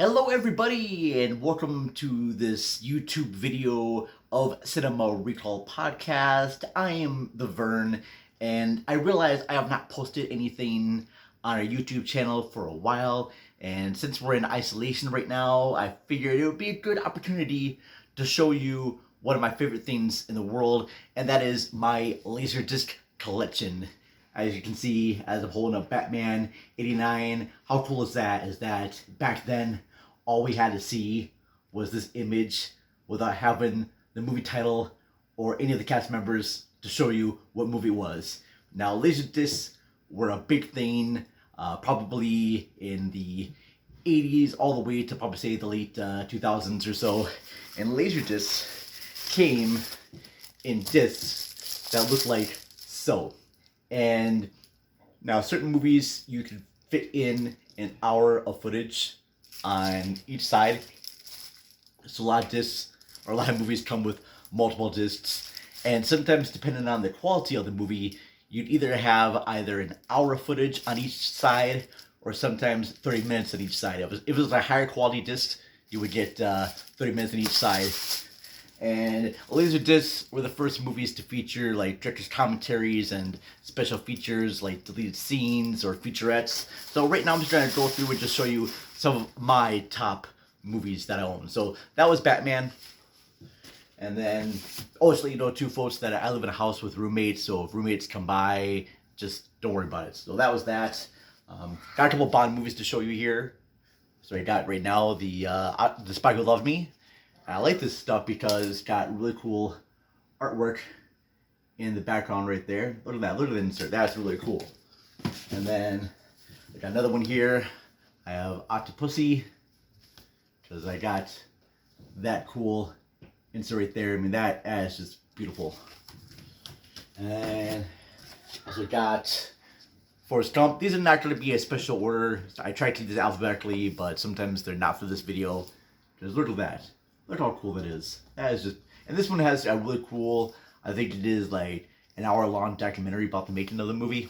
Hello everybody and welcome to this YouTube video of Cinema Recall Podcast. I am the Vern and I realize I have not posted anything on our YouTube channel for a while, and since we're in isolation right now, I figured it would be a good opportunity to show you one of my favorite things in the world, and that is my Laserdisc collection. As you can see, as I'm holding up Batman 89, how cool is that? Is that back then, all we had to see was this image without having the movie title or any of the cast members to show you what movie it was. Now, Laserdiscs were a big thing, probably in the 80s all the way to probably say the late 2000s or so. And Laserdiscs came in discs that looked like so. And now certain movies you could fit in an hour of footage on each side. So a lot of discs, or a lot of movies come with multiple discs. And sometimes depending on the quality of the movie, you'd either have either an hour of footage on each side, or sometimes 30 minutes on each side. If it was a higher quality disc, you would get 30 minutes on each side. And Laserdiscs were the first movies to feature like director's commentaries and special features like deleted scenes or featurettes. So right now I'm just going to go through and just show you some of my top movies that I own. So that was Batman. And then, just let you know too, folks, that I live in a house with roommates. So if roommates come by, just don't worry about it. So that was that. Got a couple Bond movies to show you here. So I got right now the Spy Who Loved Me. I like this stuff because it's got really cool artwork in the background right there. Look at that. Look at the insert. That's really cool. And then I got another one here. I have Octopussy because I got that cool insert right there. I mean, that is just beautiful. And also got Forrest Gump. These are not going to be a special order. I tried to do this alphabetically, but sometimes they're not for this video. Because look at that. Look how cool that is. That is just, and this one has a really cool, I think it is like an hour-long documentary about the making of the movie.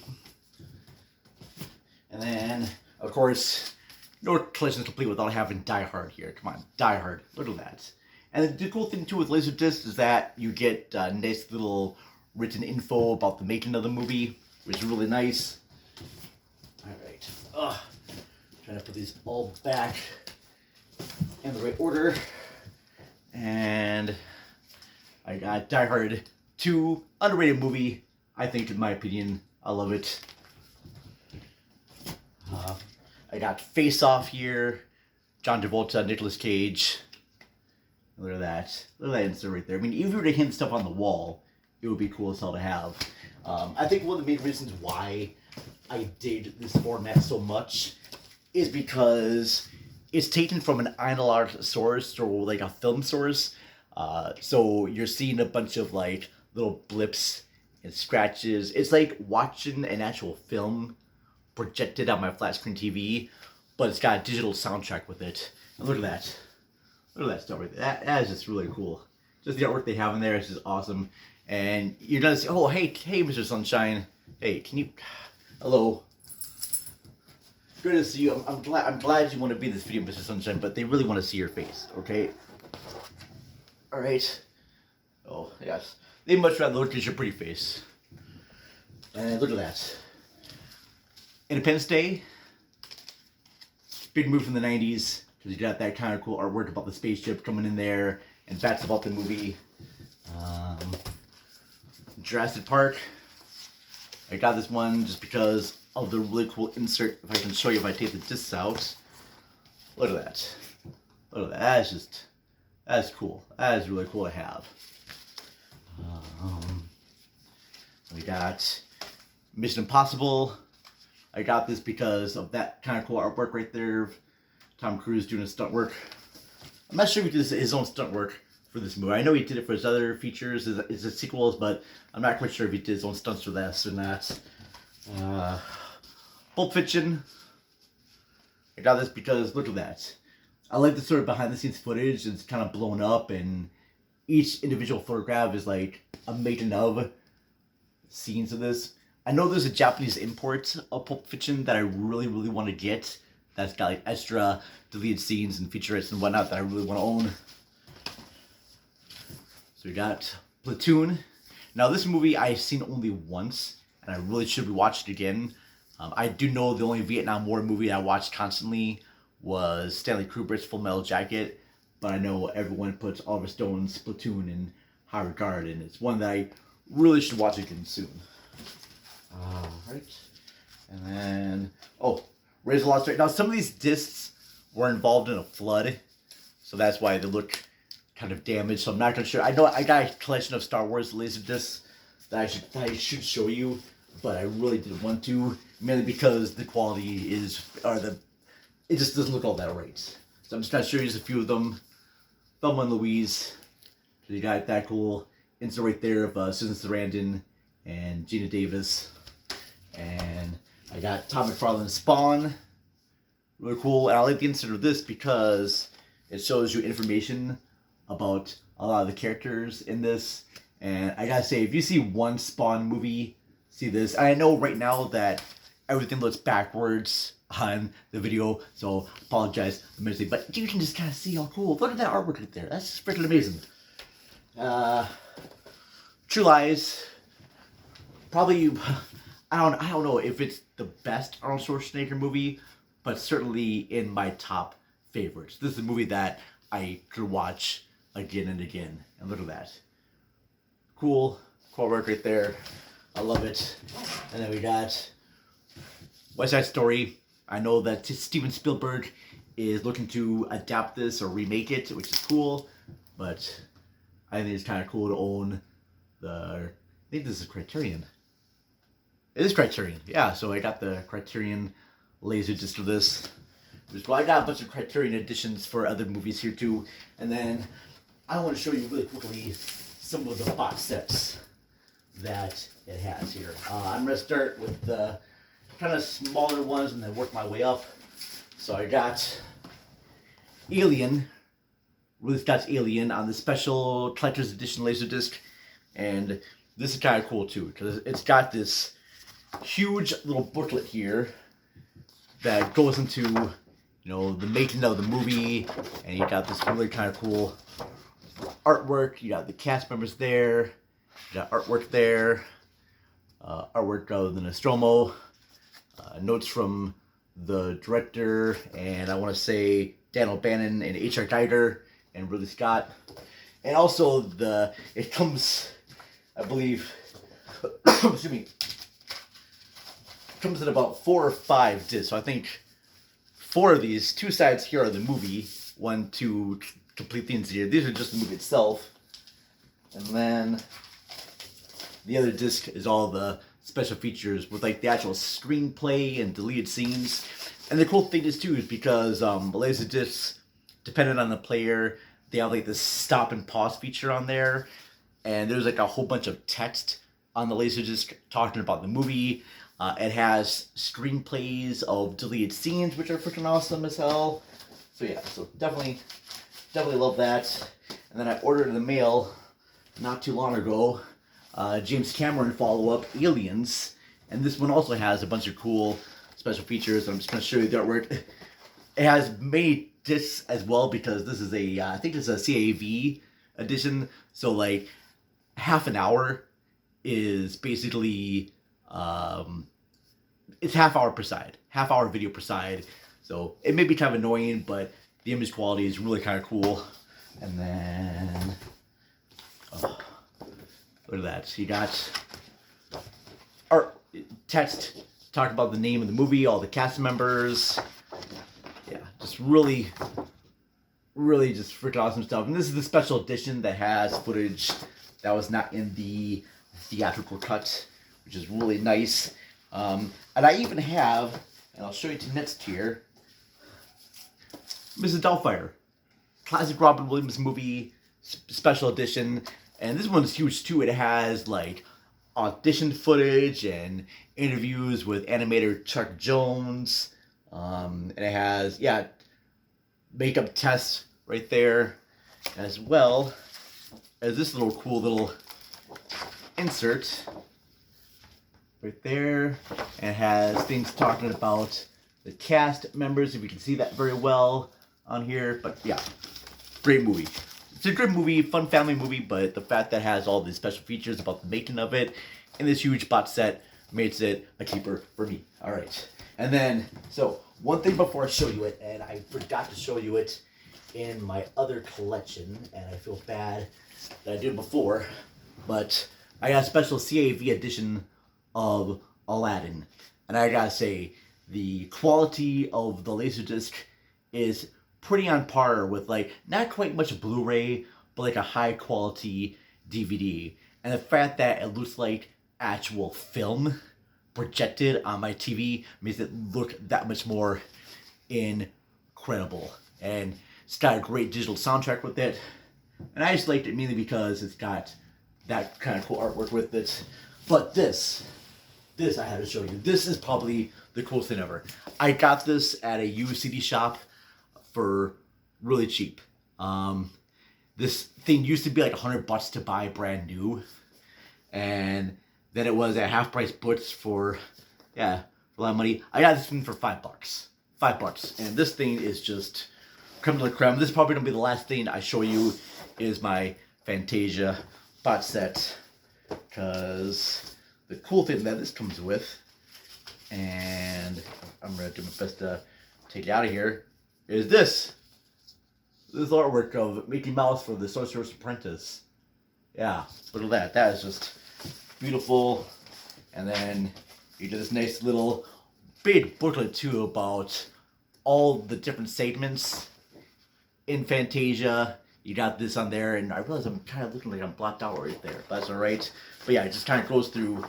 And then, of course, no collection is complete without having Die Hard here. Come on, Die Hard. Look at that. And the cool thing too with Laserdiscs is that you get nice little written info about the making of the movie, which is really nice. All right. Trying to put these all back in the right order. And I got Die Hard 2, underrated movie, I think, in my opinion. I love it. I got Face Off here, John Travolta, Nicolas Cage. Look at that. Look at that insert right there. I mean, even if you were to hint stuff on the wall, it would be cool as hell to have. I think one of the main reasons why I dig this format so much is because it's taken from an analog source or like a film source. So you're seeing a bunch of like little blips and scratches. It's like watching an actual film projected on my flat screen TV, but it's got a digital soundtrack with it. And look at that. Look at that stuff right there. That is just really cool. Just the artwork they have in there is just awesome. And you're gonna say, oh, hey, Mr. Sunshine. Hey, can you, hello. Good to see you. I'm glad you want to be in this video, Mr. Sunshine, but they really want to see your face, okay? Alright. Oh, yes. They'd much rather look at your pretty face. And look at that. Independence Day. Big move from the 90s, because you got that kind of cool artwork about the spaceship coming in there, and facts about the movie. Jurassic Park. I got this one just because of the really cool insert. If I can show you if I take the discs out. Look at that. Look at that. That is cool. That is really cool to have. We got Mission Impossible. I got this because of that kind of cool artwork right there. Tom Cruise doing his stunt work. I'm not sure if he did his own stunt work for this movie. I know he did it for his other features, his sequels, but I'm not quite sure if he did his own stunts for this or not. Pulp Fiction. I got this because look at that. I like the sort of behind the scenes footage. It's kind of blown up, and each individual photograph is like a making of scenes of this. I know there's a Japanese import of Pulp Fiction that I really want to get that's got like extra deleted scenes and featurettes and whatnot that I really want to own. So we got Platoon. Now this movie I've seen only once, and I really should rewatch it again. I do know the only Vietnam War movie I watched constantly was Stanley Kubrick's Full Metal Jacket, but I know everyone puts Oliver Stone's Platoon in high regard, and it's one that I really should watch again soon. Alright. And then, Raise the Lost Ark. Now, some of these discs were involved in a flood, so that's why they look kind of damaged. So I'm not gonna show. I know I got a collection of Star Wars LaserDiscs that I should show you, but I really didn't want to, mainly because the quality it just doesn't look all that right. So I'm just gonna show you just a few of them. Thelma and Louise. So you got that cool insert right there of Susan Sarandon and Gina Davis. And I got Todd McFarlane's Spawn. Really cool. And I like the insert of this because it shows you information about a lot of the characters in this. And I gotta say, if you see one Spawn movie, see this. And I know right now that everything looks backwards on the video, so apologize immensely. But you can just kind of see how cool. Look at that artwork right there. That's just freaking amazing. True Lies. Probably, I don't know if it's the best Arnold Schwarzenegger movie, but certainly in my top favorites. This is a movie that I could watch again and again. And look at that. Cool work right there. I love it. And then we got West Side Story. I know that Steven Spielberg is looking to adapt this or remake it, which is cool. But I think it's kind of cool to own I think this is Criterion. It is Criterion, yeah. So I got the Criterion LaserDisc for this. Well, I got a bunch of Criterion editions for other movies here too. And then I want to show you really quickly some of the box sets that it has here. I'm going to start with the kind of smaller ones and then work my way up. So I got Alien, Ridley Scott's Alien on the special collector's edition LaserDisc. And this is kind of cool too, because it's got this huge little booklet here that goes into, the making of the movie, and you got this really kind of cool artwork. You got the cast members there, you got artwork there, artwork of the Nostromo, notes from the director, and I want to say Dan O'Bannon and H.R. Geiger and Ridley Scott. And also it comes, I believe, excuse me, comes in about 4 or 5 discs. So I think 4 of these, 2 sides here are the movie, 1 to complete the interior. These are just the movie itself. And then the other disc is all the special features with like the actual screenplay and deleted scenes. And the cool thing is too is because LaserDiscs, depending on the player, they have like this stop and pause feature on there. And there's like a whole bunch of text on the LaserDisc talking about the movie. It has screenplays of deleted scenes, which are freaking awesome as hell. So yeah, so definitely love that. And then I ordered in the mail not too long ago, James Cameron follow-up, Aliens. And this one also has a bunch of cool special features. I'm just going to show you the artwork. It has many discs as well because this is I think it's a CAV edition. So like half an hour is basically, it's half hour per side, half hour video per side. So it may be kind of annoying, but the image quality is really kind of cool. And then, look at that. So you got art, text, talk about the name of the movie, all the cast members. Yeah, just really just freaking awesome stuff. And this is the special edition that has footage that was not in the theatrical cut, which is really nice. And I even have, and I'll show you to next here, Mrs. Doubtfire, classic Robin Williams movie, special edition. And this one's huge too. It has like audition footage and interviews with animator Chuck Jones. And it has, makeup tests right there, as well as this little cool little insert right there. And it has things talking about the cast members, if you can see that very well on here. But yeah, great movie. It's a good movie, fun family movie, but the fact that it has all these special features about the making of it and this huge box set makes it a keeper for me. All right. And then, so one thing before I show you it, and I forgot to show you it in my other collection, and I feel bad that I did before, but I got a special CAV edition of Aladdin. And I gotta say, the quality of the LaserDisc is pretty on par with, like, not quite much Blu-ray, but like a high quality DVD. And the fact that it looks like actual film projected on my TV makes it look that much more incredible. And it's got a great digital soundtrack with it. And I just liked it mainly because it's got that kind of cool artwork with it. But this I had to show you. This is probably the coolest thing ever. I got this at a used CD shop for really cheap. This thing used to be like $100 to buy brand new. And then it was at half price Butts for, yeah, a lot of money. I got this thing for $5. $5. And this thing is just creme de la creme. This is probably going to be the last thing I show you is my Fantasia box set. Because the cool thing that this comes with, and I'm going to do my best to take it out of here, is this. This artwork of Mickey Mouse for the Sorcerer's Apprentice. Yeah, look at that. That is just beautiful. And then you get this nice little big booklet too about all the different segments in Fantasia. You got this on there, and I realize I'm kind of looking like I'm blocked out right there, but that's alright. But yeah, it just kind of goes through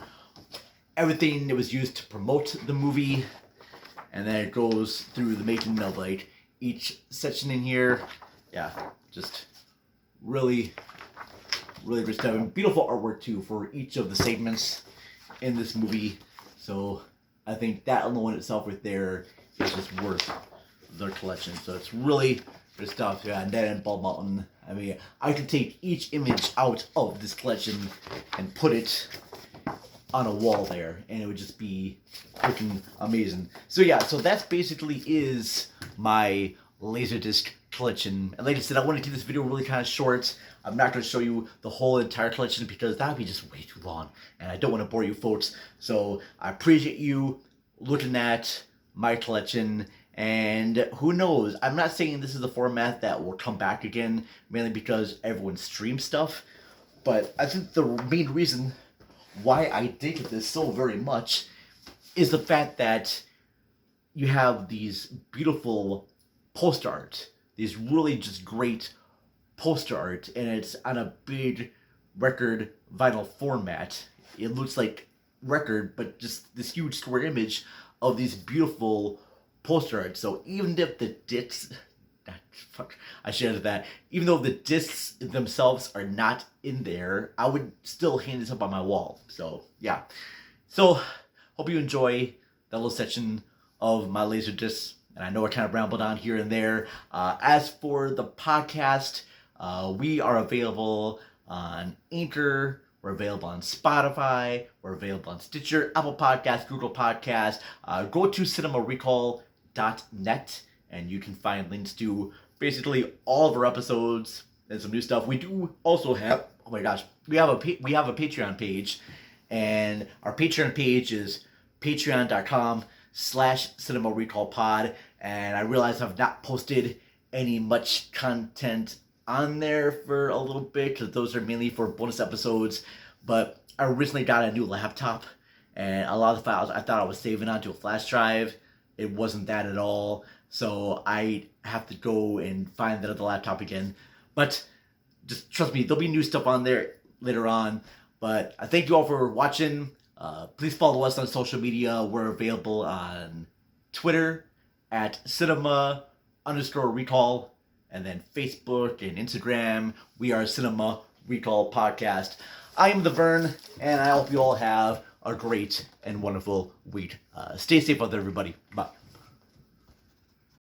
everything that was used to promote the movie, and then it goes through the making of like each section in here. Yeah, just really good stuff. And beautiful artwork too for each of the segments in this movie. So I think that alone itself right there is just worth the collection. So it's really good stuff. Yeah, and then Bald Mountain. I mean, I could take each image out of this collection and put it on a wall there, and it would just be freaking amazing. So yeah, so that's basically is my LaserDisc collection. And like I said, I want to keep this video really kind of short. I'm not going to show you the whole entire collection because that would be just way too long, and I don't want to bore you folks. So I appreciate you looking at my collection, and who knows, I'm not saying this is a format that will come back again, mainly because everyone streams stuff, but I think the main reason why I dig this so very much is the fact that you have these beautiful poster art, these really just great poster art, and it's on a big record vinyl format. It looks like record, but just this huge square image of these beautiful poster art. So even if the discs, I should have that. Even though the discs themselves are not in there, I would still hang this up on my wall. So yeah. So hope you enjoy that little section of my LaserDiscs. And I know I kind of rambled on here and there. As for the podcast, we are available on Anchor. We're available on Spotify. We're available on Stitcher, Apple Podcasts, Google Podcasts. Go to cinemarecall.net and you can find links to basically all of our episodes and some new stuff. We do also have, oh my gosh, we have a Patreon page, and our Patreon page is patreon.com/cinemarecallpod. And I realize I've not posted any much content on there for a little bit because those are mainly for bonus episodes. But I recently got a new laptop, and a lot of the files I thought I was saving onto a flash drive, it wasn't that at all. So I have to go and find that other laptop again. But just trust me, there'll be new stuff on there later on. But I thank you all for watching. Please follow us on social media. We're available on Twitter at cinema_recall, and then Facebook and Instagram. We are Cinema Recall Podcast. I am the Vern, and I hope you all have a great and wonderful week. Stay safe out there, everybody. Bye.